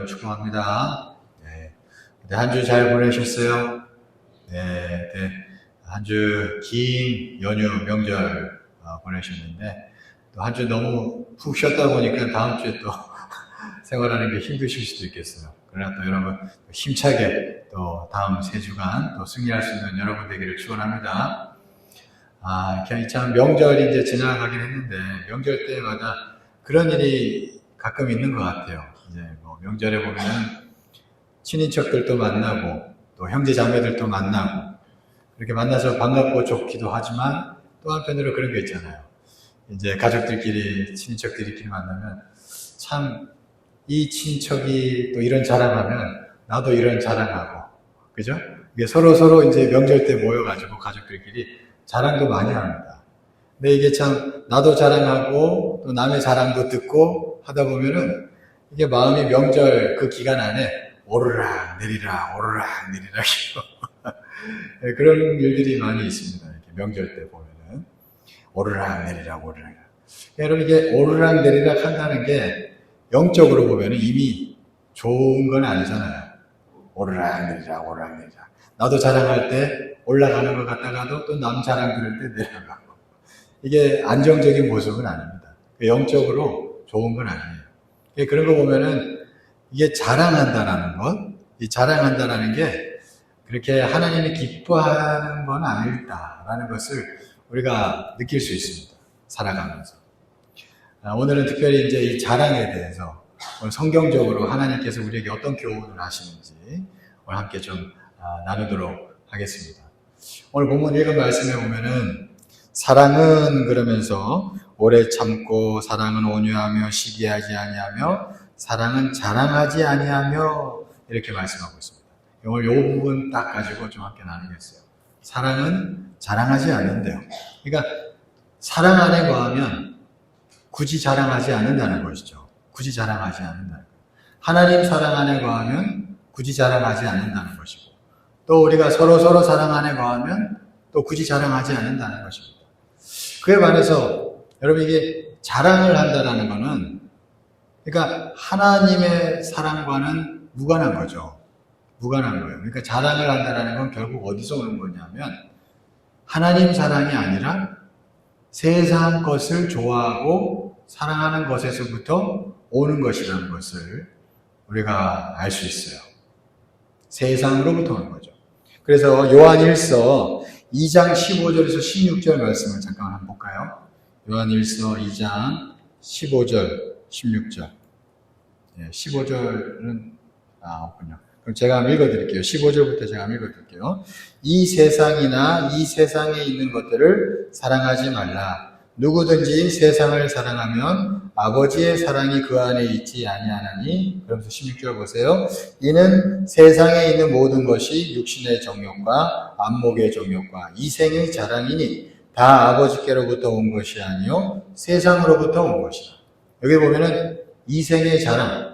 여러분 축복합니다. 네. 한 주 잘 보내셨어요? 네. 한 주 긴 연휴, 명절 보내셨는데, 또 한 주 너무 푹 쉬었다 보니까 다음 주에 또 생활하는 게 힘드실 수도 있겠어요. 그러나 또 여러분 힘차게 또 다음 3주간 또 승리할 수 있는 여러분 되기를 축원합니다. 참 명절이 이제 지나가긴 했는데, 명절 때마다 그런 일이 가끔 있는 것 같아요. 이제 뭐 명절에 보면은 친인척들도 만나고 또 형제 자매들도 만나고 이렇게 만나서 반갑고 좋기도 하지만 또 한편으로 그런 게 있잖아요. 이제 가족들끼리 친인척들끼리 만나면 참 이 친척이 또 이런 자랑하면 나도 이런 자랑하고, 그죠? 이게 서로 이제 명절 때 모여가지고 가족들끼리 자랑도 많이 합니다. 근데 이게 참 나도 자랑하고 또 남의 자랑도 듣고 하다 보면은 이게 마음이 명절 그 기간 안에 오르락 내리락 그런 일들이 많이 있습니다. 이렇게 명절 때 보면은 오르락 내리락. 여러분, 이게 오르락 내리락 한다는 게 영적으로 보면은 이미 좋은 건 아니잖아요. 오르락 내리락. 나도 자랑할 때 올라가는 것 같다가도 또 남 자랑 들을 때 내려가고. 이게 안정적인 모습은 아닙니다. 영적으로 좋은 건 아니에요. 그런 거 보면은 이게 자랑한다라는 것, 이 자랑한다라는 게 그렇게 하나님이 기뻐하는 건 아닐까라는 것을 우리가 느낄 수 있습니다. 살아가면서. 오늘은 특별히 이제 이 자랑에 대해서 성경적으로 하나님께서 우리에게 어떤 교훈을 하시는지 오늘 함께 좀 나누도록 하겠습니다. 오늘 본문 읽은 말씀에 보면은 사랑은 그러면서 오래 참고, 사랑은 온유하며 시기하지 아니하며, 사랑은 자랑하지 아니하며, 이렇게 말씀하고 있습니다. 오늘 이 부분 딱 가지고 좀 함께 나누겠어요. 사랑은 자랑하지 않는데요. 그러니까 사랑 안에 거하면 굳이 자랑하지 않는다는 것이죠. 굳이 자랑하지 않는다는 것. 하나님 사랑 안에 거하면 굳이 자랑하지 않는다는 것이고, 또 우리가 서로 사랑 안에 거하면 또 굳이 자랑하지 않는다는 것입니다. 그에 반해서 여러분, 이게 자랑을 한다는 것은 그러니까 하나님의 사랑과는 무관한 거죠. 무관한 거예요. 그러니까 자랑을 한다는 건 결국 어디서 오는 거냐면 하나님 사랑이 아니라 세상 것을 좋아하고 사랑하는 것에서부터 오는 것이라는 것을 우리가 알 수 있어요. 세상으로부터 오는 거죠. 그래서 요한일서 2장 15절에서 16절 말씀을 잠깐 한번 볼까요? 요한일서 2장 15절, 16절. 15절은 없군요. 그럼 제가 한번 읽어드릴게요. 15절부터 제가 한번 읽어드릴게요. 이 세상이나 이 세상에 있는 것들을 사랑하지 말라. 누구든지 세상을 사랑하면 아버지의 사랑이 그 안에 있지 아니하나니. 그러면서 16절 보세요. 이는 세상에 있는 모든 것이 육신의 정욕과 안목의 정욕과 이생의 자랑이니 다 아버지께로부터 온 것이 아니요 세상으로부터 온 것이라. 여기 보면은 이생의 자랑이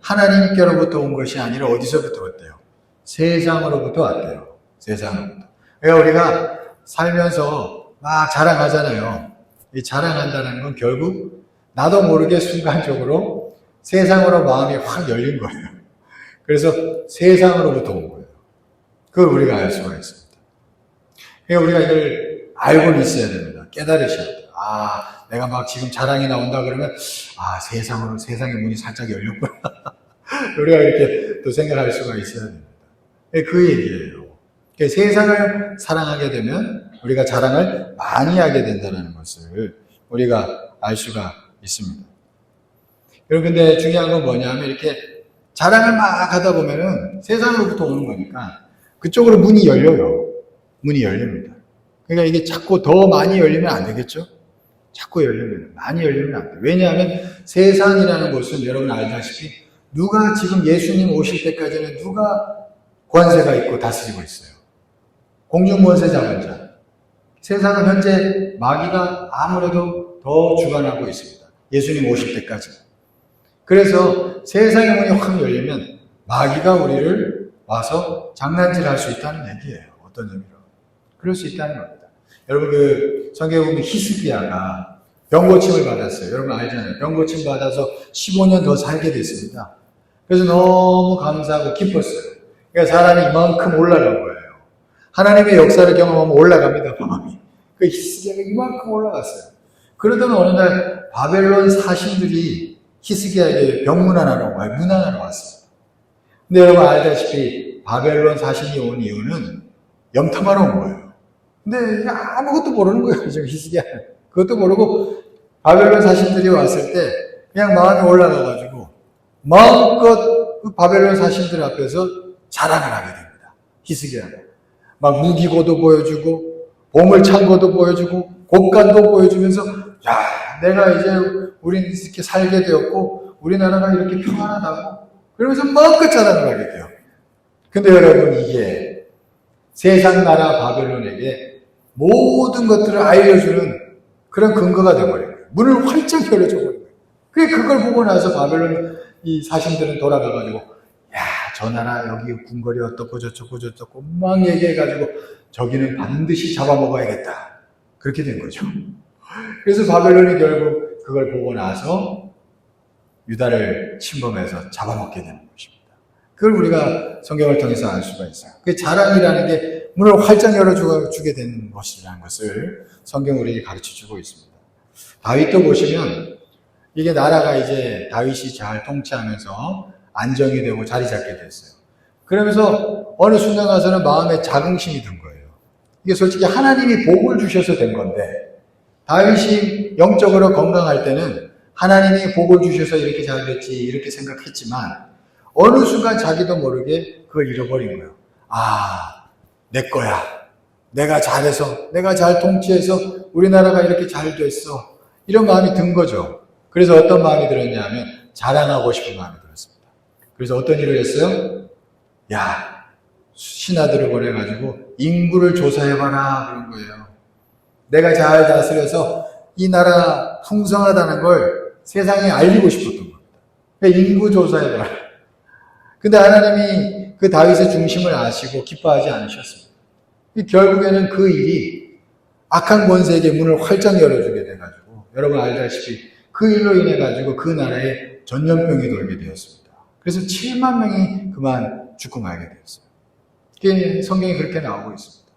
하나님께로부터 온 것이 아니라 어디서부터 왔대요? 세상으로부터 왔대요. 세상으로부터. 그러니까 우리가 살면서 막 자랑하잖아요. 이 자랑한다는 건 결국 나도 모르게 순간적으로 세상으로 마음이 확 열린 거예요. 그래서 세상으로부터 온 거예요. 그걸 우리가 알 수가 있습니다. 그러니까 우리가 이걸 알고 있어야 됩니다. 깨달으셔야 돼요. 내가 막 지금 자랑이 나온다 그러면 세상의 문이 살짝 열렸구나. 우리가 이렇게 또 생각할 수가 있어야 됩니다. 그 얘기예요. 세상을 사랑하게 되면 우리가 자랑을 많이 하게 된다는 것을 우리가 알 수가 있습니다. 여러분, 근데 중요한 건 뭐냐면 이렇게 자랑을 막 하다 보면은 세상으로부터 오는 거니까 그쪽으로 문이 열려요. 문이 열립니다. 그러니까 이게 자꾸 더 많이 열리면 안 되겠죠? 자꾸 많이 열리면 안 돼요. 왜냐하면 세상이라는 것은 여러분 알다시피 누가 지금 예수님 오실 때까지는 누가 권세가 있고 다스리고 있어요? 공중권세 잡은 자. 세상은 현재 마귀가 아무래도 더 주관하고 있습니다. 예수님 오실 때까지. 그래서 세상의 문이 확 열리면 마귀가 우리를 와서 장난질할 수 있다는 얘기예요. 어떤 의미로? 그럴 수 있다는 겁니다. 여러분, 성경에 보면 히스기야가 병고침을 받았어요. 여러분 알잖아요. 병고침 받아서 15년 더 살게 됐습니다. 그래서 너무 감사하고 기뻤어요. 그러니까 사람이 이만큼 올라간 거예요. 하나님의 역사를 경험하면 올라갑니다, 마음이. 그 히스기야가 이만큼 올라갔어요. 그러던 어느 날 바벨론 사신들이 히스기야에게 병문안하러 와요. 문안하러 왔어요. 근데 여러분 알다시피 바벨론 사신이 온 이유는 염탐하러 온 거예요. 근데 아무것도 모르는 거예요, 지금 히스기야는. 그것도 모르고 바벨론 사신들이 왔을 때 그냥 마음이 올라가가지고 마음껏 그 바벨론 사신들 앞에서 자랑을 하게 됩니다. 히스기야가. 막 무기고도 보여주고 보물창고도 보여주고 곡간도 보여주면서 야, 내가 이제 우린 이렇게 살게 되었고 우리나라가 이렇게 평안하다고 그러면서 마음껏 자랑을 하게 돼요. 근데 여러분 이게 세상 나라 바벨론에게 모든 것들을 알려주는 그런 근거가 되어버린 거예요. 문을 활짝 열어줘 버린 거예요. 그걸 보고 나서 바벨론 이 사신들은 돌아가가지고 야, 저 나라 여기 궁궐이 어떻고 저쩌고 저쩌고 막 얘기해가지고 저기는 반드시 잡아먹어야겠다. 그렇게 된 거죠. 그래서 바벨론이 결국 그걸 보고 나서 유다를 침범해서 잡아먹게 되는 것입니다. 그걸 우리가 성경을 통해서 알 수가 있어요. 그 자랑이라는 게 문을 활짝 열어주게 되는 것이라는 것을 성경 우리에게 가르쳐주고 있습니다. 다윗도 보시면 이게 나라가 이제 다윗이 잘 통치하면서 안정이 되고 자리 잡게 됐어요. 그러면서 어느 순간 가서는 마음에 자긍심이 든 거예요. 이게 솔직히 하나님이 복을 주셔서 된 건데 다윗이 영적으로 건강할 때는 하나님이 복을 주셔서 이렇게 잘 됐지 이렇게 생각했지만 어느 순간 자기도 모르게 그걸 잃어버린 거예요. 아, 내 거야. 내가 잘해서 내가 잘 통치해서 우리나라가 이렇게 잘 됐어. 이런 마음이 든 거죠. 그래서 어떤 마음이 들었냐면 자랑하고 싶은 마음이 들었습니다. 그래서 어떤 일을 했어요? 야, 신하들을 보내가지고 인구를 조사해봐라 그런 거예요. 내가 잘 다스려서 이 나라 풍성하다는 걸 세상에 알리고 싶었던 겁니다. 그러니까 인구 조사해봐라. 근데 하나님이 그 다윗의 중심을 아시고 기뻐하지 않으셨습니다. 결국에는 그 일이 악한 권세에게 문을 활짝 열어주게 돼가지고 여러분 알다시피 그 일로 인해 가지고 그 나라에 전염병이 돌게 되었습니다. 그래서 7만 명이 그만 죽고 말게 되었어요. 이게 성경이 그렇게 나오고 있습니다.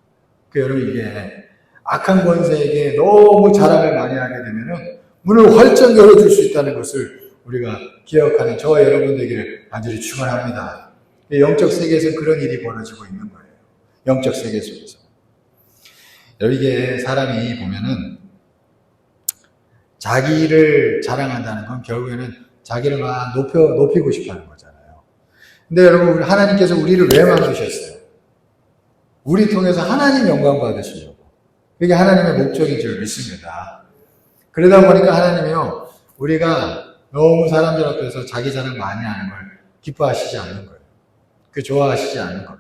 그러니까 여러분 이게 악한 권세에게 너무 자랑을 많이 하게 되면은 문을 활짝 열어줄 수 있다는 것을 우리가 기억하는 저와 여러분 되기를 간절히 축원합니다. 영적 세계에서 그런 일이 벌어지고 있는 거예요. 영적 세계 속에서. 여러분 이게 사람이 보면은 자기를 자랑한다는 건 결국에는 자기를 막 높이고 싶어 하는 거잖아요. 근데 여러분 하나님께서 우리를 왜 만드셨어요? 우리 통해서 하나님 영광 받으시려고. 그게 하나님의 목적인 줄 믿습니다. 그러다 보니까 하나님이요, 우리가 너무 사람들 앞에서 자기 자랑 많이 하는 걸 기뻐하시지 않는 거예요. 그 좋아하시지 않는 거예요.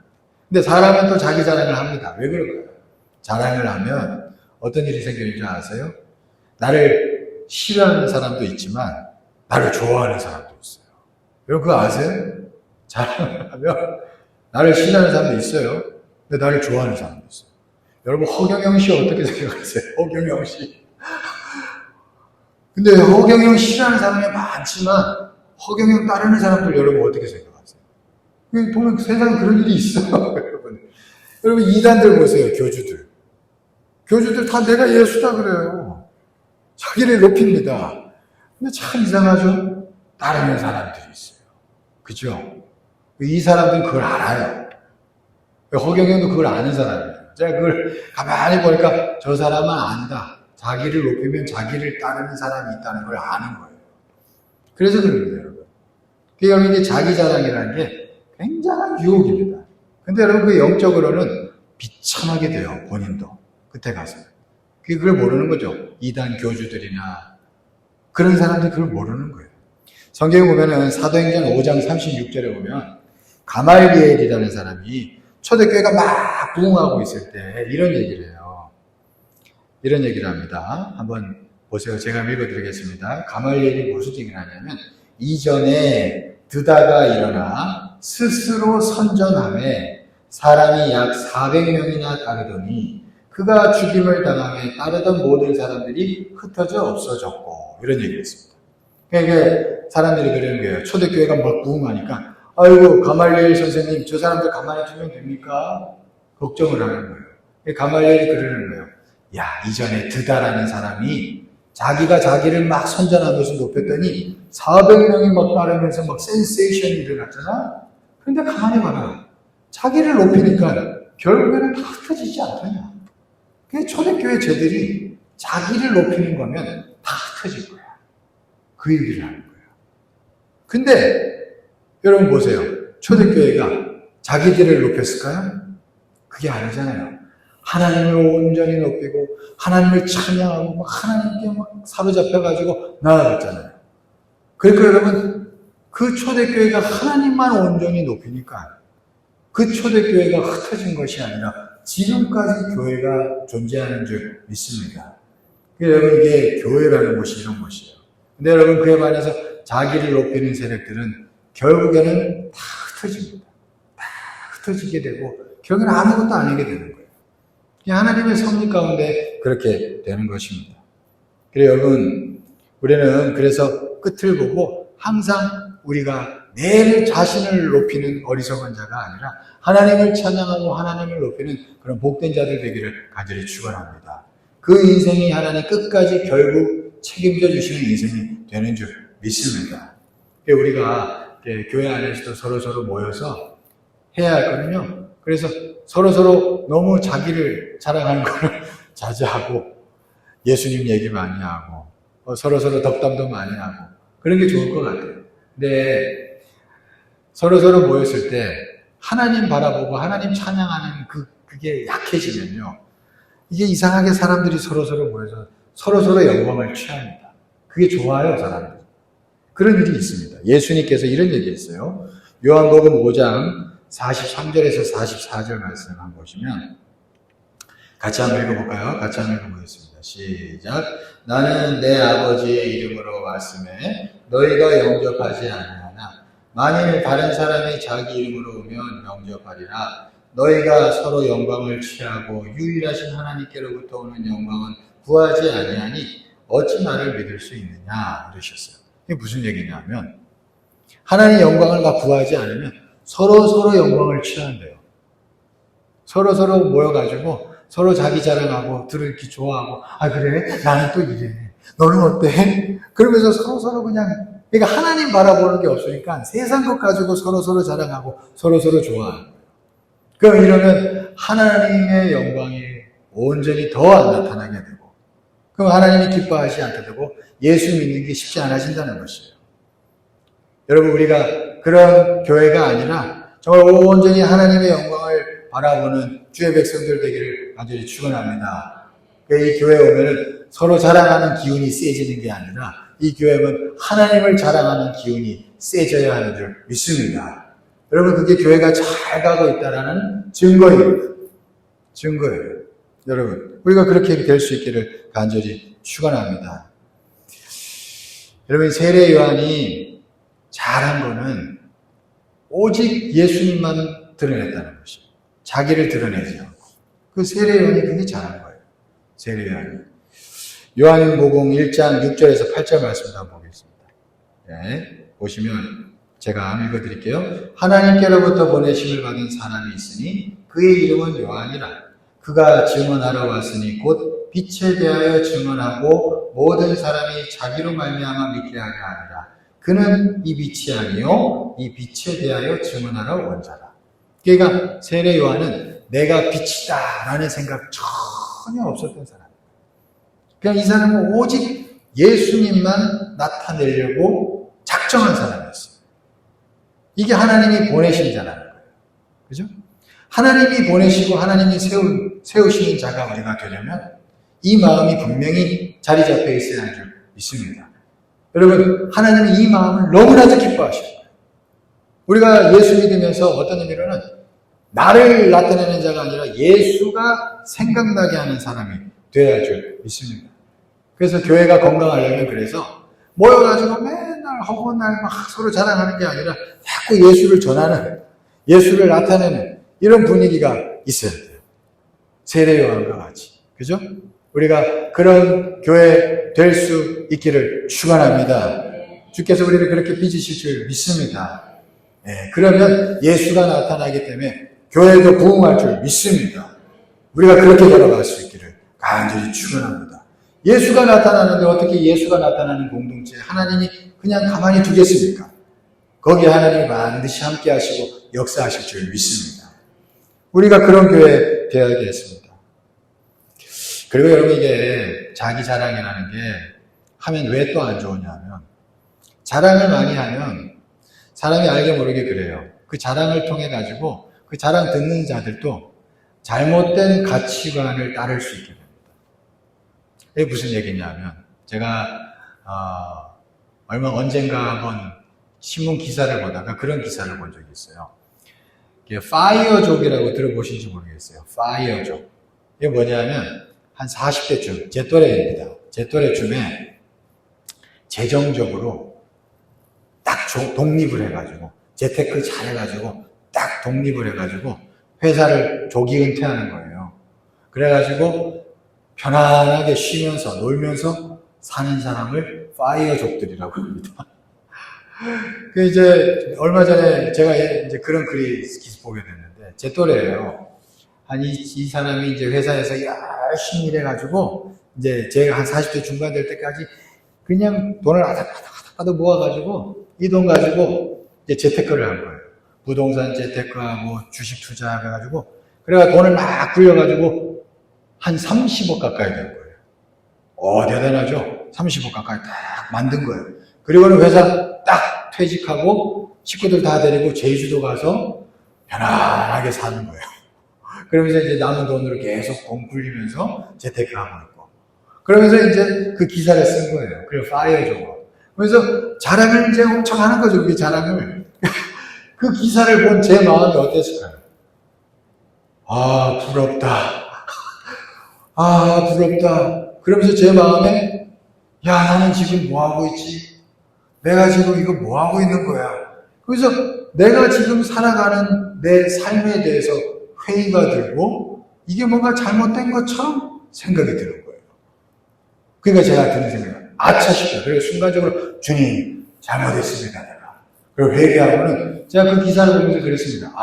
근데 사람은 또 자기 자랑을 합니다. 왜 그럴까요? 자랑을 하면 어떤 일이 생기는 줄 아세요? 나를 싫어하는 사람도 있지만 나를 좋아하는 사람도 있어요. 여러분 그거 아세요? 자랑을 하면 나를 싫어하는 사람도 있어요. 근데 나를 좋아하는 사람도 있어요. 여러분 허경영 씨 어떻게 생각하세요? 허경영 씨. 근데 허경영 싫어하는 사람이 많지만 허경영 따르는 사람들 여러분 어떻게 생각하세요? 보면 세상에 그런 일이 있어요. 여러분 이단들 보세요. 교주들 다 내가 예수다 그래요. 자기를 높입니다. 근데 참 이상하죠? 따르는 사람들이 있어요. 그죠? 이 사람들은 그걸 알아요. 허경영도 그걸 아는 사람이에요. 제가 그걸 가만히 보니까 저 사람은 안다. 자기를 높이면 자기를 따르는 사람이 있다는 걸 아는 거예요. 그래서 그럽니다, 여러분. 그러니까 이게 자기 자랑이라는 게 굉장한 유혹입니다. 근데 여러분 그 영적으로는 비참하게 돼요, 본인도. 그때 가서. 그걸 모르는 거죠. 이단 교주들이나 그런 사람들이 그걸 모르는 거예요. 성경에 보면은 사도행전 5장 36절에 보면 가말리엘이라는 사람이 초대교회가 막 부흥하고 있을 때 이런 얘기를 해요. 이런 얘기를 합니다. 한번 보세요. 제가 읽어드리겠습니다. 가말리엘이 무슨 얘기를 하냐면 이전에 드다가 일어나 스스로 선전함에 사람이 약 400명이나 따르더니 그가 죽임을 당함에 따르던 모든 사람들이 흩어져 없어졌고 이런 얘기를 했습니다. 그러니까 사람들이 그러는 거예요. 초대교회가 막 부흥하니까 아이고 가말리엘 선생님 저 사람들 가만히 두면 됩니까? 걱정을 하는 거예요. 가말리엘이 그러는 거예요. 야 이전에 드다라는 사람이 자기가 자기를 막 선전하면서 높였더니 400명이 막 따르면서 막 센세이션이 일어났잖아. 그런데 가만히 봐라. 자기를 높이니까 결국에는 다 흩어지지 않더냐. 그 초대교회 쟤들이 자기를 높이는 거면 다 흩어질 거야. 그 얘기를 하는 거예요. 근데 여러분 보세요. 초대교회가 자기들을 높였을까요? 그게 아니잖아요. 하나님을 온전히 높이고 하나님을 찬양하고 막 하나님께 막 사로잡혀가지고 나아갔잖아요. 그러니까 여러분 그 초대교회가 하나님만 온전히 높이니까 그 초대교회가 흩어진 것이 아니라 지금까지 교회가 존재하는 줄 믿습니다. 여러분 이게 교회라는 것이 이런 것이에요. 근데 여러분 그에 반해서 자기를 높이는 세력들은 결국에는 다 흩어집니다. 다 흩어지게 되고 결국에는 아무것도 아니게 되는 거예요. 하나님의 섭리 가운데 그렇게 되는 것입니다. 그래서 여러분 우리는 그래서 끝을 보고 항상 우리가 내 자신을 높이는 어리석은 자가 아니라 하나님을 찬양하고 하나님을 높이는 그런 복된 자들 되기를 간절히 축원합니다. 그 인생이 하나님 끝까지 결국 책임져 주시는 인생이 되는 줄 믿습니다. 우리가 교회 안에서도 서로 모여서 해야 할거든요. 그래서 서로 너무 자기를 자랑하는 걸 자제하고 예수님 얘기 많이 하고 서로 덕담도 많이 하고 그런 게 좋을 것 같아요. 근데 서로 모였을 때 하나님 바라보고 하나님 찬양하는 그게 약해지면요. 이게 이상하게 사람들이 서로 모여서 서로 영광을 취합니다. 그게 좋아요, 사람들. 그런 일이 있습니다. 예수님께서 이런 얘기했어요. 요한복음 5장 43절에서 44절 말씀 한번 보시면 같이 한번 읽어볼까요? 같이 한번 읽어보겠습니다. 시작. 나는 내 아버지의 이름으로 말씀해 너희가 영접하지 아니하나 만일 다른 사람이 자기 이름으로 오면 영접하리라. 너희가 서로 영광을 취하고 유일하신 하나님께로부터 오는 영광은 구하지 아니하니 어찌 나를 믿을 수 있느냐 이러셨어요. 이게 무슨 얘기냐면 하나님의 영광을 막 구하지 않으면 서로 영광을 취한대요. 서로 모여가지고 서로 자기 자랑하고 들을기 좋아하고 아 그래? 나는 또 이래. 너는 어때? 그러면서 서로 그냥 그러니까 하나님 바라보는 게 없으니까 세상 것 가지고 서로 자랑하고 서로 좋아하는 거예요. 그럼 이러면 하나님의 영광이 온전히 더 안 나타나게 되고 그럼 하나님이 기뻐하지 않게 되고 예수 믿는 게 쉽지 않아진다는 것이에요. 여러분 우리가 그런 교회가 아니라 정말 온전히 하나님의 영광을 바라보는 주의 백성들 되기를 간절히 축원합니다. 이 교회에 오면은 서로 자랑하는 기운이 세지는 게 아니라 이 교회는 하나님을 자랑하는 기운이 세져야 하는 줄 믿습니다. 여러분 그게 교회가 잘 가고 있다라는 증거입니다. 증거예요. 여러분 우리가 그렇게 될 수 있기를 간절히 축원합니다. 여러분 세례 요한이 잘한 거는 오직 예수님만 드러냈다는 것이에요. 자기를 드러내지 않고. 그 세례 요한이 그게 잘한 거예요. 세례 요한이. 요한복음 1장 6절에서 8절 말씀도 한번 보겠습니다. 네, 보시면 제가 읽어드릴게요. 하나님께로부터 보내심을 받은 사람이 있으니 그의 이름은 요한이라. 그가 증언하러 왔으니 곧 빛에 대하여 증언하고 모든 사람이 자기로 말미암아 믿게 하려 하니라. 그는 이 빛이 아니요 이 빛에 대하여 증언하러 온 자라. 그러니까 세례 요한은 내가 빛이다 라는 생각 전혀 없었던 사람. 그냥 이 사람은 오직 예수님만 나타내려고 작정한 사람이었어요. 이게 하나님이 보내신 자라는 거예요. 그죠? 하나님이 보내시고 하나님이 세우시는 자가 우리가 되려면 이 마음이 분명히 자리 잡혀 있어야 할 줄 믿습니다. 여러분, 하나님이 이 마음을 너무나도 기뻐하셔요. 우리가 예수 믿으면서 어떤 의미로는 나를 나타내는 자가 아니라 예수가 생각나게 하는 사람이 되어야 할 줄 믿습니다. 그래서 교회가 건강하려면 그래서 모여가지고 맨날 허구날 막 서로 자랑하는 게 아니라 자꾸 예수를 전하는, 예수를 나타내는 이런 분위기가 있어야 돼요. 세례 요한과 같이. 그죠? 우리가 그런 교회 될 수 있기를 축원합니다. 주께서 우리를 그렇게 빚으실 줄 믿습니다. 그러면 예수가 나타나기 때문에 교회도 부흥할 줄 믿습니다. 우리가 그렇게 걸어갈 수 있기를 간절히 축원합니다. 예수가 나타나는데 어떻게 예수가 나타나는 공동체 하나님이 그냥 가만히 두겠습니까? 거기에 하나님이 반드시 함께 하시고 역사하실 줄 믿습니다. 우리가 그런 교회 되어야겠습니다. 그리고 여러분 이게 자기 자랑이라는 게 하면 왜 또 안 좋으냐면 자랑을 많이 하면 사람이 알게 모르게 그래요. 그 자랑을 통해 가지고 그 자랑 듣는 자들도 잘못된 가치관을 따를 수 있게 됩니다. 이게 무슨 얘기냐면 제가 언젠가 한번 신문 기사를 보다가 그런 기사를 본 적이 있어요. 이게 파이어족이라고 들어보신지 모르겠어요. 파이어족. 이게 뭐냐면 한 40대쯤 제 또래입니다. 제 또래쯤에 재정적으로 딱 독립을 해가지고 재테크 잘 해가지고 딱 독립을 해가지고 회사를 조기 은퇴하는 거예요. 그래가지고 편안하게 쉬면서 놀면서 사는 사람을 파이어족들이라고 합니다. 그 이제 얼마 전에 제가 이제 그런 글이 보게 됐는데 제 또래예요. 이 사람이 이제 회사에서 열심히 일해가지고 이제 제가 한 40대 중반 될 때까지 그냥 돈을 아닥아닥 모아가지고 이 돈 가지고 이제 재테크를 한 거예요. 부동산 재테크하고 주식 투자해가지고 그래가 돈을 막 굴려가지고 한 30억 가까이 된 거예요. 대단하죠? 30억 가까이 딱 만든 거예요. 그리고는 회사 딱 퇴직하고 식구들 다 데리고 제주도 가서 편안하게 사는 거예요. 그러면서 이제 남은 돈으로 계속 돈 굴리면서 재테크하고 있고. 그러면서 이제 그 기사를 쓴 거예요. 그리고 파이어족으로. 그래서 자랑을 이제 엄청 하는 거죠. 그 자랑을. 그 기사를 본 제 마음이 어땠을까요? 부럽다. 부럽다. 그러면서 제 마음에, 나는 지금 뭐 하고 있지? 내가 지금 이거 뭐 하고 있는 거야? 그래서 내가 지금 살아가는 내 삶에 대해서 회의가 들고, 이게 뭔가 잘못된 것처럼 생각이 드는 거예요. 그러니까 제가 드는 생각은, 아차 싶어요. 그리고 순간적으로, 주님, 잘못했습니다, 내가. 그리고 회개하고는, 제가 그 기사를 보면서 그랬습니다.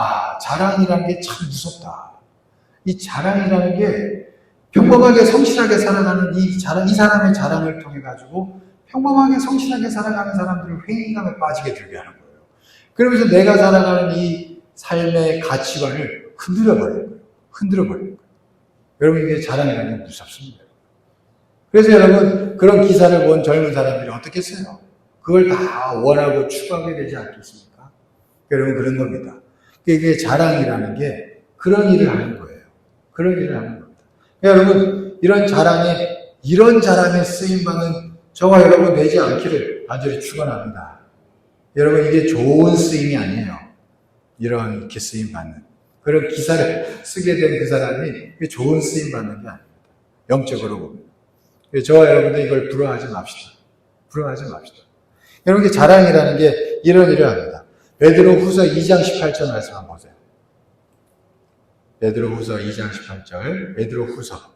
자랑이라는 게 참 무섭다. 이 자랑이라는 게, 평범하게 성실하게 살아가는 이 사람의 자랑을 통해가지고, 평범하게 성실하게 살아가는 사람들을 회의감에 빠지게 들게 하는 거예요. 그러면서 내가 살아가는 이 삶의 가치관을 흔들어버리는 거예요. 흔들어버리는 거예요. 여러분, 이게 자랑이라는 게 무섭습니다. 그래서 여러분, 그런 기사를 본 젊은 사람들이 어떻겠어요? 그걸 다 원하고 추구하게 되지 않겠습니까? 여러분, 그런 겁니다. 이게 자랑이라는 게 그런 일을 하는 거예요. 그런 일을 하는 겁니다. 여러분, 이런 자랑에 쓰임받는 저와 여러분 되지 않기를 간절히 축원합니다. 여러분, 이게 좋은 쓰임이 아니에요. 이렇게 쓰임받는. 그런 기사를 쓰게 된 그 사람이 좋은 쓰임받는 게 아닙니다. 영적으로 봅니다. 저와 여러분들 이걸 부러워하지 맙시다. 부러워하지 맙시다. 여러분, 자랑이라는 게 이러합니다. 베드로후서 2장 18절 말씀 한번 보세요. 베드로후서 2장 18절. 베드로후서.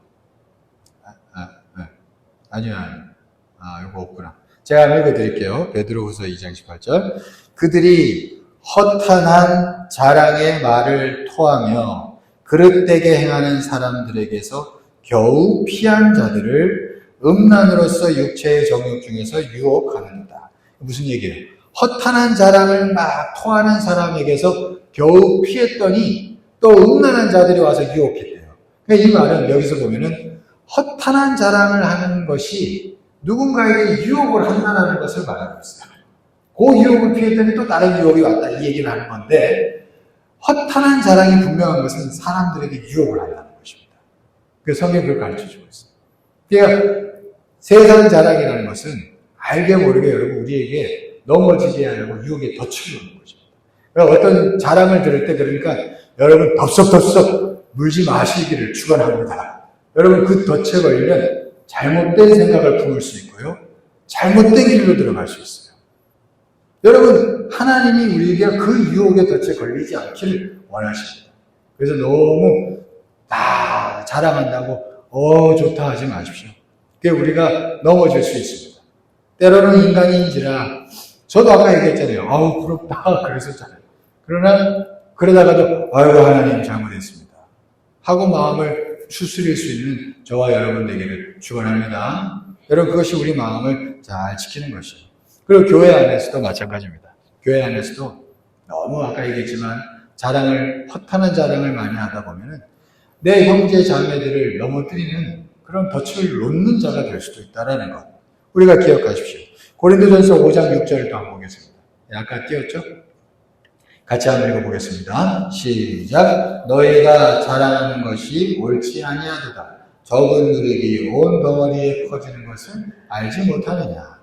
아니요. 이거 없구나. 제가 한번 읽어드릴게요. 베드로후서 2장 18절. 그들이 허탄한 자랑의 말을 토하며 그릇되게 행하는 사람들에게서 겨우 피한 자들을 음란으로서 육체의 정욕 중에서 유혹하는다. 무슨 얘기예요? 허탄한 자랑을 막 토하는 사람에게서 겨우 피했더니 또 음란한 자들이 와서 유혹했대요. 그러니까 이 말은 여기서 보면은 허탄한 자랑을 하는 것이 누군가에게 유혹을 한다는 것을 말하고 있어요. 그 유혹을 피했더니 또 다른 유혹이 왔다, 이 얘기를 하는 건데, 허탄한 자랑이 분명한 것은 사람들에게 유혹을 한다는 것입니다. 그래서 성경이 그걸 가르쳐 주고 있어요. 그러니까 세상 자랑이라는 것은 알게 모르게 여러분 우리에게 넘어지게 하려고 유혹에 덫을 놓는 것입니다. 그러니까 어떤 자랑을 들을 때 그러니까 여러분 덥석덥석 물지 마시기를 축원합니다. 여러분 그 덫에 걸리면 잘못된 생각을 품을 수 있고요. 잘못된 길로 들어갈 수 있어요. 여러분, 하나님이 우리에게 그 유혹의 덫에 걸리지 않기를 원하십니다. 그래서 너무 자랑한다고 좋다 하지 마십시오. 그게 우리가 넘어질 수 있습니다. 때로는 인간인지라 저도 아까 얘기했잖아요. 아우 부럽다 그래서 잘해요. 그러나 그러다가도 아이고 하나님 잘못했습니다 하고 마음을 추스릴 수 있는 저와 여러분 되기를 축원합니다. 여러분 그것이 우리 마음을 잘 지키는 것이에요. 그리고 교회 안에서도 마찬가지입니다. 교회 안에서도 너무 아까 얘기했지만 허탄한 자랑을 많이 하다 보면은 내 형제 자매들을 넘어뜨리는 그런 덫을 놓는 자가 될 수도 있다라는 것 우리가 기억하십시오. 고린도전서 5장 6절을 또 한번 보겠습니다. 아까 띄웠죠? 같이 한번 읽어보겠습니다. 시작. 너희가 자랑하는 것이 옳지 아니하도다. 적은 누룩이 온 덩어리에 퍼지는 것을 알지 못하느냐.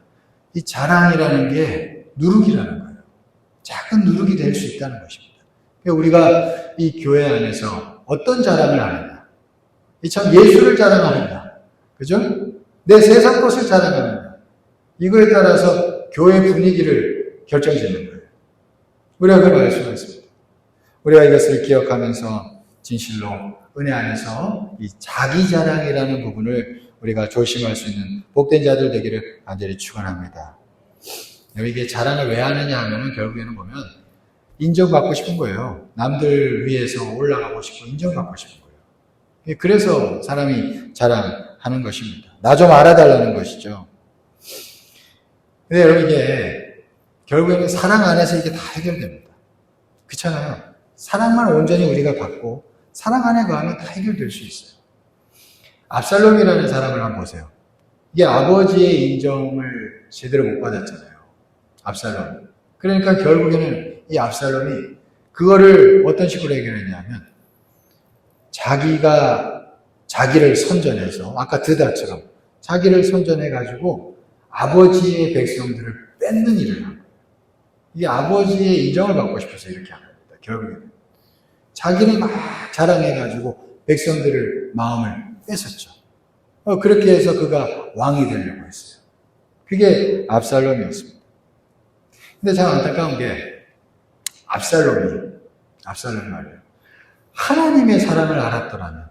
이 자랑이라는 게 누룩이라는 거예요. 작은 누룩이 될 수 있다는 것입니다. 우리가 이 교회 안에서 어떤 자랑을 하느냐. 참 예수를 자랑하느냐. 그죠? 내 세상 것을 자랑하느냐. 이거에 따라서 교회 분위기를 결정짓는 거예요. 우리가 그걸 알 수가 있습니다. 우리가 이것을 기억하면서 진실로 은혜 안에서 이 자기 자랑이라는 부분을 우리가 조심할 수 있는 복된 자들 되기를 간절히 축원합니다. 이게 자랑을 왜 하느냐 하면은 결국에는 보면 인정받고 싶은 거예요. 남들 위해서 올라가고 싶고 인정받고 싶은 거예요. 그래서 사람이 자랑하는 것입니다. 나 좀 알아달라는 것이죠. 근데 여러분 이게 결국에는 사랑 안에서 이게 다 해결됩니다. 그렇잖아요. 사랑만 온전히 우리가 받고 사랑 안에 거하면 다 해결될 수 있어요. 압살롬이라는 사람을 한번 보세요. 이게 아버지의 인정을 제대로 못 받았잖아요. 압살롬. 그러니까 결국에는 이 압살롬이 그거를 어떤 식으로 해결했냐면 자기를 선전해서 아까 드다처럼 자기를 선전해가지고 아버지의 백성들을 뺏는 일을 한 거예요. 이게 아버지의 인정을 받고 싶어서 이렇게 한 겁니다. 결국에는. 자기는 막 자랑해가지고 백성들을 마음을 뺏었죠. 그렇게 해서 그가 왕이 되려고 했어요. 그게 압살롬이었습니다. 근데 참 안타까운 게 압살롬이 말이에요. 하나님의 사랑을 알았더라면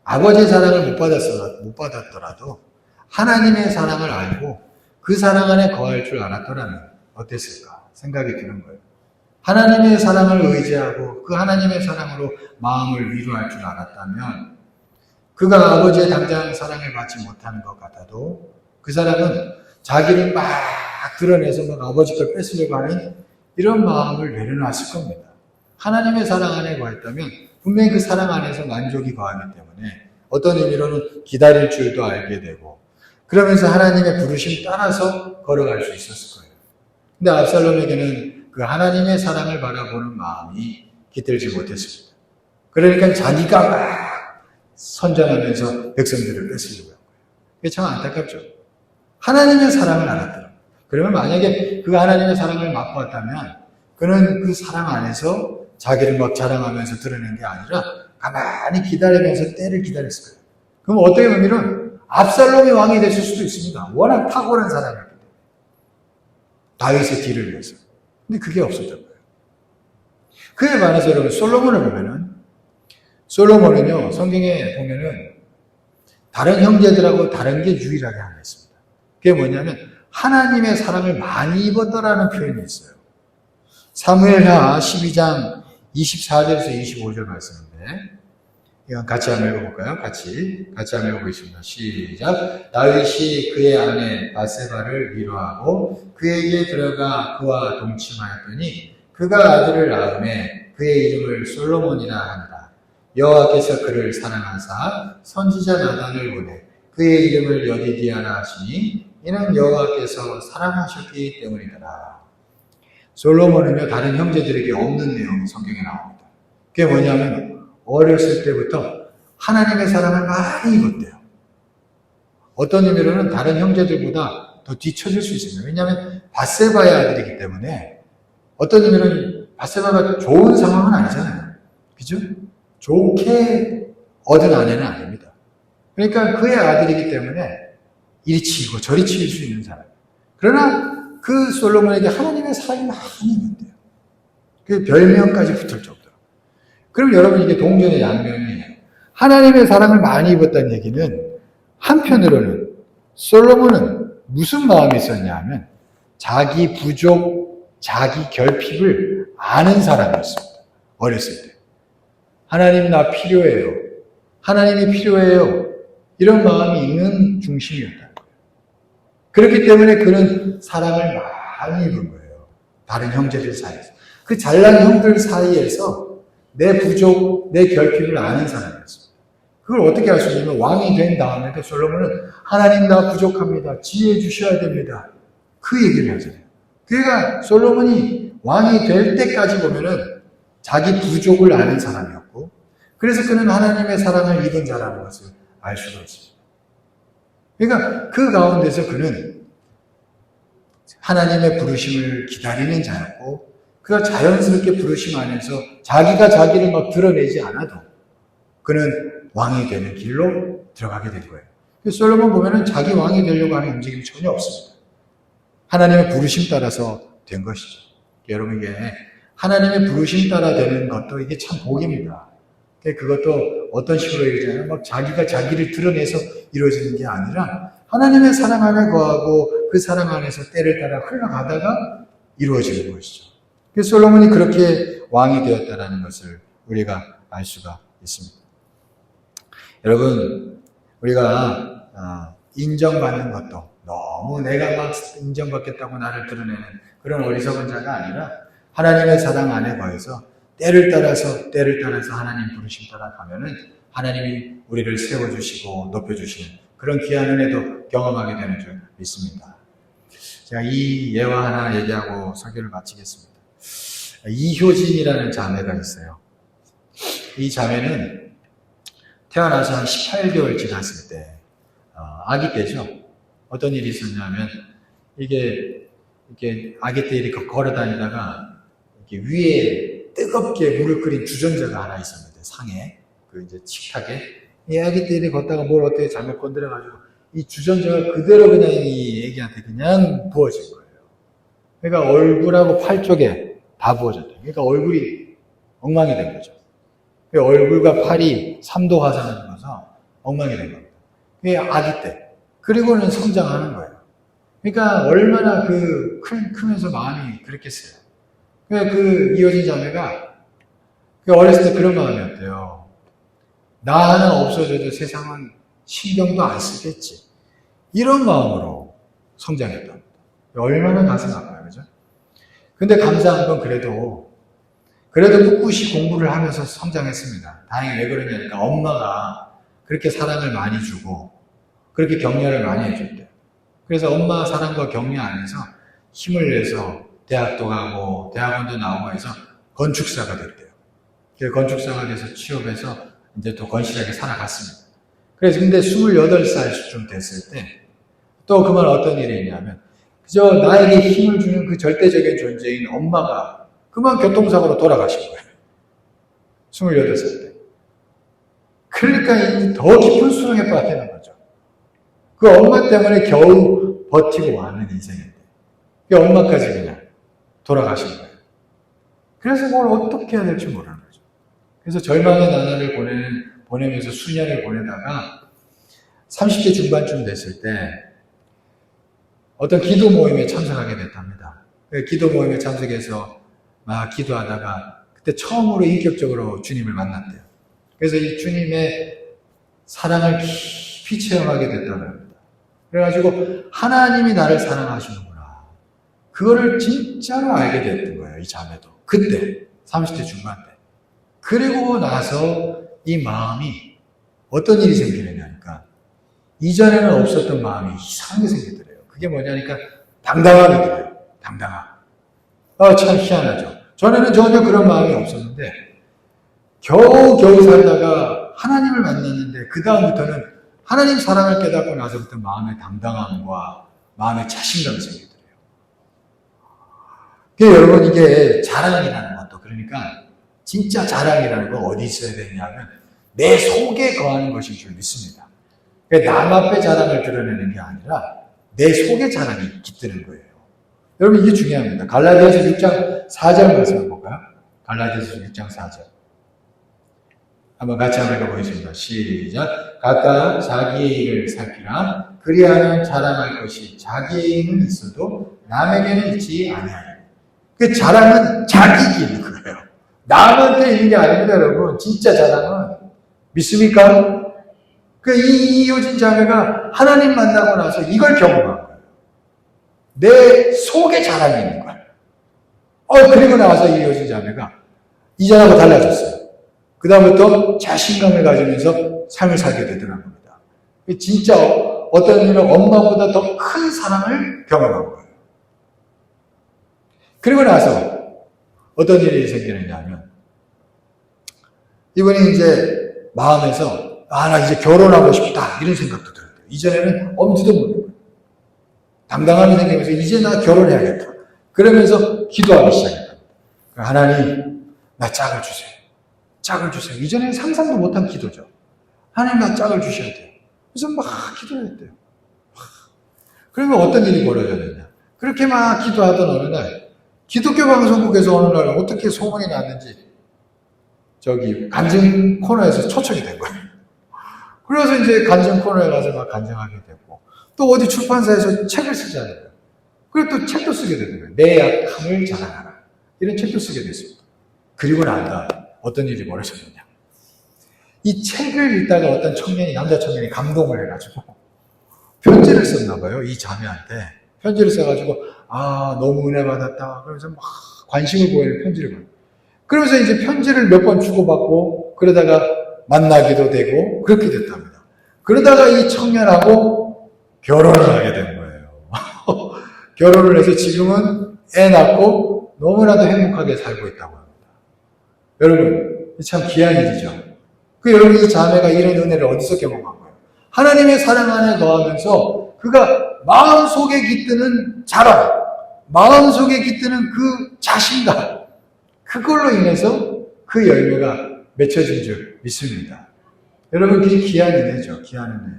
아버지의 사랑을 못 받았더라도 하나님의 사랑을 알고 그 사랑 안에 거할 줄 알았더라면 어땠을까 생각이 드는 거예요. 하나님의 사랑을 의지하고 그 하나님의 사랑으로 마음을 위로할 줄 알았다면 그가 아버지의 당장 사랑을 받지 못하는 것 같아도 그 사람은 자기를 막 드러내서 막 아버지 걸 뺏으려고 하는 이런 마음을 내려놨을 겁니다. 하나님의 사랑 안에 거했다면 분명히 그 사랑 안에서 만족이 거하기 때문에 어떤 의미로는 기다릴 줄도 알게 되고 그러면서 하나님의 부르심 따라서 걸어갈 수 있었을 거예요. 근데 압살롬에게는 그 하나님의 사랑을 바라보는 마음이 깃들지 못했습니다. 그러니까 자기가 막 선전하면서 백성들을 뺏으려고 한 거예요. 그게 참 안타깝죠. 하나님의 사랑을 알았더라. 그러면 만약에 그 하나님의 사랑을 맛보았다면 그는 그 사랑 안에서 자기를 막 자랑하면서 드러낸 게 아니라 가만히 기다리면서 때를 기다렸을 거예요. 그럼 어떻게 보면 압살롬이 왕이 됐을 수도 있습니다. 워낙 탁월한 사람이었기 때문에. 다윗의 뒤를 위해서. 근데 그게 없었던 거예요. 그에 반해서 여러분 솔로몬을 보면은 솔로몬은요 성경에 보면은 다른 형제들하고 다른 게 유일하게 하나 있습니다. 그게 뭐냐면 하나님의 사랑을 많이 입었더라는 표현이 있어요. 사무엘하 12장 24절에서 25절 말씀인데 이건 같이 한번 읽어볼까요? 같이 한번 읽어보겠습니다. 시작. 다윗이 그의 아내 바세바를 위로하고 그에게 들어가 그와 동침하였더니 그가 아들을 낳음에 그의 이름을 솔로몬이라 하니라. 여호와께서 그를 사랑하사 선지자 나단을 보내 그의 이름을 여디디아라 하시니 이는 여호와께서 사랑하셨기 때문이더라. 솔로몬은요 다른 형제들에게 없는 내용이 성경에 나옵니다. 그게 뭐냐면 어렸을 때부터 하나님의 사랑을 많이 입었대요. 어떤 의미로는 다른 형제들보다 더 뒤처질 수 있습니다. 왜냐하면 바세바의 아들이기 때문에 어떤 의미로는 바세바가 좋은 상황은 아니잖아요. 그죠? 좋게 얻은 아내는 아닙니다. 그러니까 그의 아들이기 때문에 이리 치이고 저리 치일 수 있는 사람. 그러나 그 솔로몬에게 하나님의 사랑이 많이 있는데요. 그 별명까지 붙을 정도로. 그럼 여러분 이게 동전의 양면이에요. 하나님의 사랑을 많이 입었다는 얘기는 한편으로는 솔로몬은 무슨 마음이 있었냐 하면 자기 부족, 자기 결핍을 아는 사람이었습니다. 어렸을 때. 하나님 나 필요해요. 하나님이 필요해요. 이런 마음이 있는 중심이었다는 거예요. 그렇기 때문에 그는 사랑을 많이 입은 거예요. 다른 형제들 사이에서. 그 잘난 형들 사이에서 내 부족, 내 결핍을 아는 사람이었습니다. 그걸 어떻게 할 수 있냐면 왕이 된 다음에도 솔로몬은 하나님 나 부족합니다. 지혜 주셔야 됩니다. 그 얘기를 하잖아요. 그러니까 솔로몬이 왕이 될 때까지 보면은 자기 부족을 아는 사람이었고 그래서 그는 하나님의 사랑을 입은 자라는 것을 알 수가 있습니다. 그러니까 그 가운데서 그는 하나님의 부르심을 기다리는 자였고 그가 자연스럽게 부르심 안에서 자기가 자기를 막 드러내지 않아도 그는 왕이 되는 길로 들어가게 된 거예요. 솔로몬 보면은 자기 왕이 되려고 하는 움직임이 전혀 없습니다. 하나님의 부르심 따라서 된 것이죠. 여러분 이게 하나님의 부르심 따라 되는 것도 이게 참 복입니다. 그것도 어떤 식으로 얘기하냐면 막 자기가 자기를 드러내서 이루어지는 게 아니라 하나님의 사랑 안에 거하고 그 사랑 안에서 때를 따라 흘러가다가 이루어지는 것이죠. 그래서 솔로몬이 그렇게 왕이 되었다는 것을 우리가 알 수가 있습니다. 여러분 우리가 인정받는 것도 너무 내가 막 인정받겠다고 나를 드러내는 그런 어리석은 자가 아니라 하나님의 사랑 안에 거해서 때를 따라서 하나님 부르심 따라 가면은 하나님이 우리를 세워주시고 높여주시는 그런 귀한 은혜도 경험하게 되는 줄 믿습니다. 제가 이 예화 하나 얘기하고 설교를 마치겠습니다. 이효진이라는 자매가 있어요. 이 자매는 태어나서 한 18개월 지났을 때 아기 때죠. 어떤 일이 있었냐면 이게 아기 때 이렇게 걸어 다니다가 이렇게 위에 뜨겁게 물을 끓인 주전자가 하나 있었는데 상에 그 이제 식탁에 이 아기 때 이렇게 걷다가 뭘 어떻게 잘못 건드려가지고 이 주전자가 그대로 그냥 이 애기한테 그냥 부어진 거예요. 그러니까 얼굴하고 팔 쪽에 다 부어졌대요. 그러니까 얼굴이 엉망이 된 거죠. 얼굴과 팔이 3도 화상을 입어서 엉망이 된 겁니다. 그게 아기 때. 그리고는 성장하는 거예요. 그러니까 얼마나 크면서 마음이 그랬겠어요. 그 이효진 자매가 어렸을 때 그런 마음이었대요. 나 하나 없어져도 세상은 신경도 안 쓰겠지. 이런 마음으로 성장했답니다. 얼마나 가슴 아파요. 그죠? 근데 감사한 건 그래도 꿋꿋이 공부를 하면서 성장했습니다. 다행히 왜 그러냐니까 엄마가 그렇게 사랑을 많이 주고 그렇게 격려를 많이 해줬대요. 그래서 엄마 사랑과 격려 안에서 힘을 내서 대학도 가고 대학원도 나오고 해서 건축사가 됐대요. 그래서 건축사가 돼서 취업해서 이제 또 건실하게 살아갔습니다. 그래서 근데 28살쯤 됐을 때 또 그만 어떤 일이 있냐면 그저 나에게 힘을 주는 그 절대적인 존재인 엄마가 그만 교통사고로 돌아가신 거예요. 28살 때. 그러니까 더 깊은 수렁에 빠지는 거죠. 그 엄마 때문에 겨우 버티고 와는 인생인데 그 엄마까지 그냥 돌아가신 거예요. 그래서 뭘 어떻게 해야 될지 모르는 거죠. 그래서 절망의 나날을 보내면서 수년을 보내다가 30대 중반쯤 됐을 때 어떤 기도 모임에 참석하게 됐답니다. 기도 모임에 참석해서 막 기도하다가 그때 처음으로 인격적으로 주님을 만났대요. 그래서 이 주님의 사랑을 깊이 체험하게 됐다고 합니다. 그래가지고 하나님이 나를 사랑하시는구나. 그거를 진짜로 알게 됐던 거예요. 이 자매도. 그때 30대 중반 때. 그리고 나서 이 마음이 어떤 일이 생기느냐니까 이전에는 없었던 마음이 이상하게 생기더래요. 그게 뭐냐니까 당당하게 들어요. 당당함. 참 희한하죠. 전에는 전혀 그런 마음이 없었는데 겨우 살다가 하나님을 만났는데 그 다음부터는 하나님 사랑을 깨닫고 나서부터 마음의 당당함과 마음의 자신감이 생기더래요. 그러니까 여러분 이게 자랑이라는 것도 그러니까 진짜 자랑이라는 건 어디 있어야 되냐면 내 속에 거하는 것인 줄 믿습니다. 그러니까 남 앞에 자랑을 드러내는 게 아니라 내 속에 자랑이 깃드는 거예요. 여러분 이게 중요합니다. 갈라디아서 6장 4절 말씀을 볼까요? 갈라디아서 6장 4절. 한번 같이 한번 읽어보겠습니다. 시작. 각각 자기의 일을 살피라. 그리하면 자랑할 것이 자기에게는 있어도 남에게는 있지 아니하리라. 그 자랑은 자기에게 있는 거예요. 남한테 있는 게 아닙니다, 여러분. 진짜 자랑은. 믿습니까? 이 이효진 자매가 하나님 만나고 나서 이걸 경험한 거예요. 내 속에 자랑이 있는 거예요. 그리고 나서 이효진 자매가 이전하고 달라졌어요. 그 다음부터 자신감을 가지면서 삶을 살게 되더라는 겁니다. 진짜 어떤 일은 엄마보다 더 큰 사랑을 경험한 거예요. 그리고 나서 어떤 일이 생기느냐 하면 이분이 이제 마음에서 나 이제 결혼하고 싶다 이런 생각도 들어요. 이전에는 엄두도 못 내고 당당함이 생기면서 이제 나 결혼해야겠다. 그러면서 기도하기 시작했다. 하나님 나 짝을 주세요. 짝을 주세요. 이전에는 상상도 못한 기도죠. 하나님 나 짝을 주셔야 돼요. 그래서 막 기도를 했대요. 그러면 어떤 일이 벌어졌느냐. 그렇게 막 기도하던 어느 날 기독교 방송국에서 어느 날 어떻게 소문이 났는지 간증 코너에서 초청이 된 거예요. 그래서 이제 간증 코너에 가서 막 간증하게 됐고, 또 어디 출판사에서 책을 쓰잖아요. 그리고 또 책도 쓰게 되는 거예요. 내 약함을 자랑하라. 이런 책도 쓰게 됐습니다. 그리고 난 다음 어떤 일이 벌어졌느냐. 이 책을 읽다가 어떤 남자 청년이 감동을 해가지고 편지를 썼나 봐요. 이 자매한테. 편지를 써가지고, 너무 은혜 받았다. 그러면서 막 관심을 보이는 편지를 받아요. 그러면서 이제 편지를 몇 번 주고받고, 그러다가 만나기도 되고, 그렇게 됐답니다. 그러다가 이 청년하고 결혼을 하게 된 거예요. 결혼을 해서 지금은 애 낳고 너무나도 행복하게 살고 있다고 합니다. 여러분, 참 귀한 일이죠. 여러분, 이 자매가 이런 은혜를 어디서 경험한 거예요? 하나님의 사랑 안에 거하면서 그가 마음속에 깃드는 자랑, 마음속에 깃드는 그 자신감, 그걸로 인해서 그 열매가 맺혀진 줄 믿습니다. 여러분, 그게 귀한 은혜죠. 귀한 은혜.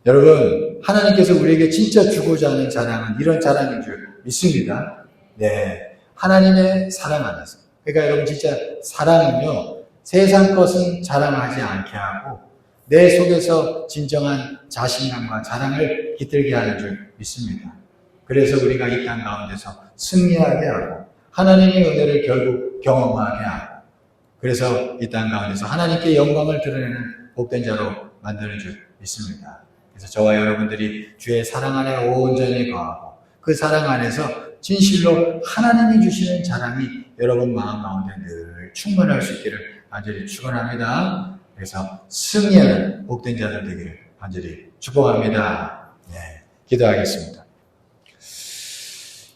여러분, 하나님께서 우리에게 진짜 주고자 하는 자랑은 이런 자랑인 줄 믿습니다. 네, 하나님의 사랑 안에서. 그러니까 여러분, 진짜 사랑은요, 세상 것은 자랑하지 않게 하고 내 속에서 진정한 자신감과 자랑을 깃들게 하는 줄 믿습니다. 그래서 우리가 이 땅 가운데서 승리하게 하고 하나님의 은혜를 결국 경험하게 하고, 그래서 이 땅 가운데서 하나님께 영광을 드러내는 복된 자로 만드는 줄 믿습니다. 그래서 저와 여러분들이 주의 사랑 안에 온전히 거하고 그 사랑 안에서 진실로 하나님이 주시는 자랑이 여러분 마음 가운데 늘 충만할 수 있기를 간절히 축원합니다. 그래서 승리하는 복된 자들 되기를 간절히 축복합니다. 기도하겠습니다.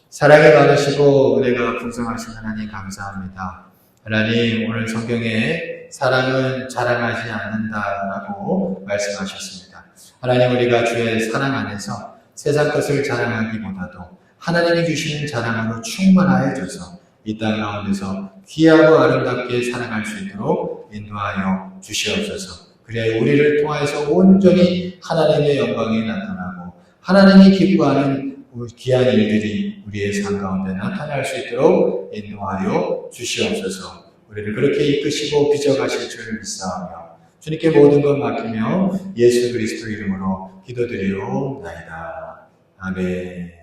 사랑이 많으시고 은혜가 풍성하신 하나님 감사합니다. 하나님, 오늘 성경에 사랑은 자랑하지 않는다라고 말씀하셨습니다. 하나님, 우리가 주의 사랑 안에서 세상 것을 자랑하기보다도 하나님이 주시는 자랑으로 충만하여져서 이 땅 가운데서 귀하고 아름답게 사랑할 수 있도록 인도하여 주시옵소서. 그래야 우리를 통하여서 온전히 하나님의 영광이 나타나고 하나님이 기뻐하는 귀한 일들이 우리의 삶 가운데 나타날 수 있도록 인도하여 주시옵소서. 우리를 그렇게 이끄시고 빚어가실 줄 믿사오며 주님께 모든 것 맡기며 예수 그리스도 이름으로 기도드리옵나이다. 아멘.